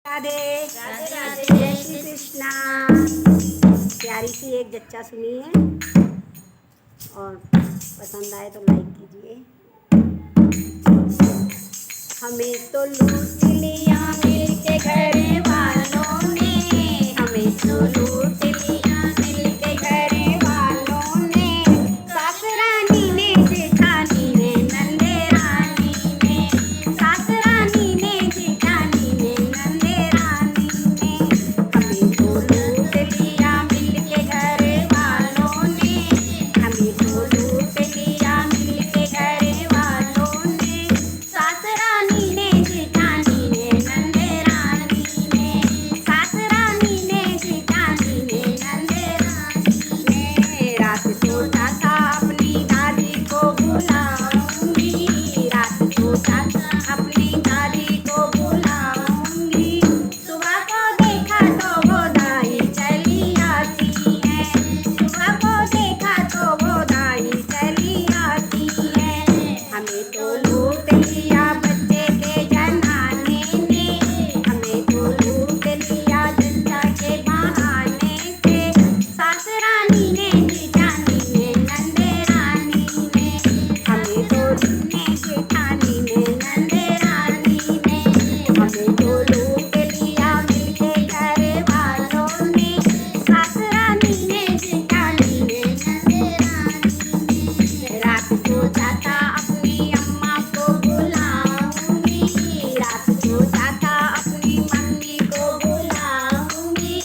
राधे राधे राधे। जय श्री कृष्णा। प्यारी सी एक जच्चा सुनिए और पसंद आए तो लाइक कीजिए। हमें तो लूट लिया मिलके घर वालों ने, हमें तो लूट लिया मिलके घर वालों ने, सास रानी ने जेठानी ने नंदे रानी ने, सास रानी ने जेठानी ने नंदे रानी ने, हमें तो लूट लिया मिलके घर वालों ने, हमें तो लूट लिया मिलके घर वालों ने, सास रानी ने जेठानी ने नंदे रानी ने, सास रानी ने जेठानी ने नंदे रानी ने। रात सोचा था अपनी दादी को बुलाऊंगी, रात सोचा था अपनी दादी को बुलाऊंगी, सुबह को देखा तो वो दाई चली आती है, सुबह को देखा तो वो दाई चली आती है। हमें तो लूट लिया बच्चे के जनाने ने, हमें तो लूट लिया जनता के बहाने से, सास रानी ने जेठानी ने नंदे रानी ने, हमें तो ने जेठानी ने नंदे रानी ने, हमें तो लूट लिया मिलके घर वालों ने, सास रानी ने जेठानी ने नंदे रानी। रात सोचा था अपनी अम्मा को बुलाऊंगी, रात सोचा था अपनी मम्मी को बुलाऊंगी,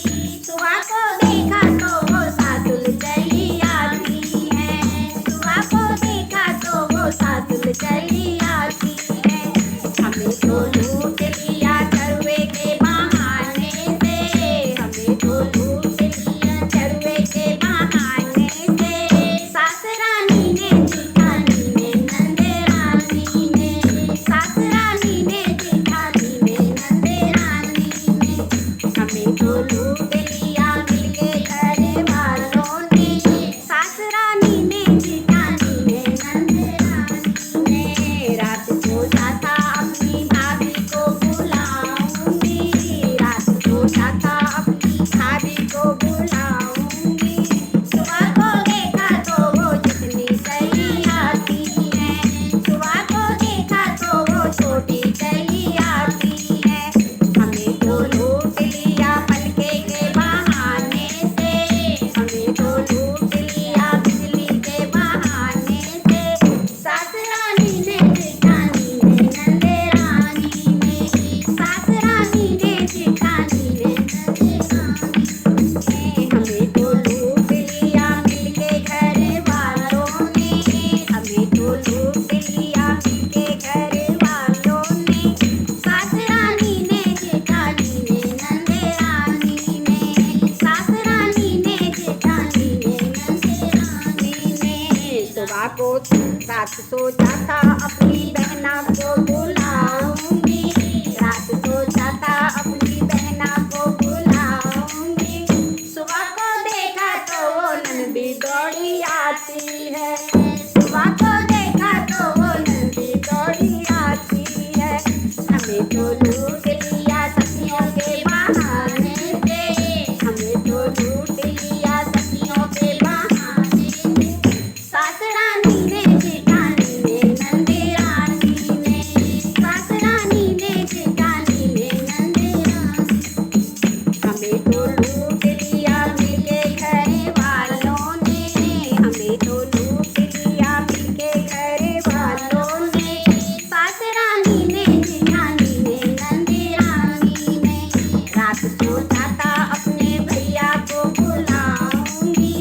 सुबह को देखा तो वो सासुल चली आती है, सुबह को देखा तो वो सासुल चली आती है। हमें तो लूट लिया चरवे के बहाने से, हमें तो लूट लिया चरवे के बहाने से, सास रानी ने जेठानी ने नंदे रानी ने, सास रानी ने जेठानी ने नंदे रानी ने, हमें तो लूट लिया मिलके घर वालों ने, सास रानी ने जेठानी ने नंदे रानी ने। रात सोचा था अपनी भाभी को बुलाऊंगी, रात सोचा था अपनी भाभी को बुलाऊंगी, सुबह को देखा तो वो जितनी चली आती है, सुबह को देखा तो वो छोटी चली आती है। हमें तो लूट लिया पलके के बहाने से, हमें तो लूट लिया बिजली के बहाने से, सास रानी ने जेठानी ने नंदे रानी ने, सास रानी ने जेठानी ने नंदे रानी ने, हमें तो लूट लिया मिलके घर वालों ने, हमें तो लूट लिया मिलके घर वालों ने, सास रानी ने जेठानी ने नंदे रानी ने, सास रानी ने जेठानी ने नंदे रानी ने। सुबह को रात सोचा था अपनी बहना को बुलाऊंगी, रात सोचा था अपनी बहना को बुलाऊंगी, सुबह को देखा तो वो नंदी दौड़ी आती है, सुबह को देखा तो वो नंदी दौड़ी आती है। हमें तो लूट लिया सखियों के बहाने से, हमें तो लूट लिया सखियों के बहाने से, सास रानी ने जेठानी ने नंदे रानी ने, सास रानी ने जेठानी ने नंदे रानी, हमें तो लूट लिया मिलके घर वालों ने, हमें तो लूट लिया मिलके घर वालों ने, सास रानी ने जेठानी ने नंदे रानी ने। रात सोचा था अपने भैया को बुलाऊंगी,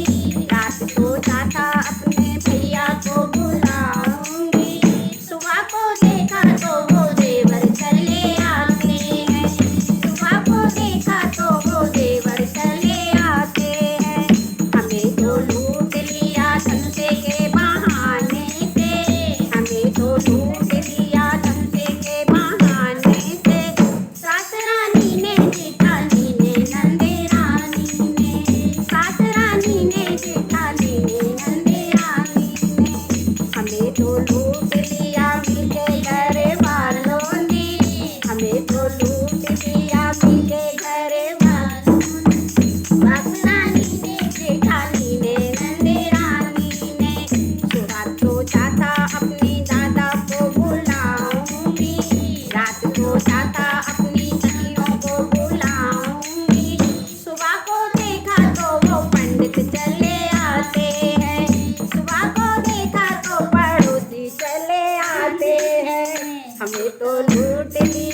रात सोचा था अपने भैया को बुलाऊंगी, सुबह को देखा तो वो देवर चले आते हैं, सुबह को देखा तो वो देवर चले आते हैं। हमें तो लूट लिया धमसे के बहाने से, हमें तो लूट लिया धमसे के बहाने से, सास रानी ने जेठानी ने हमें तो लूट लिया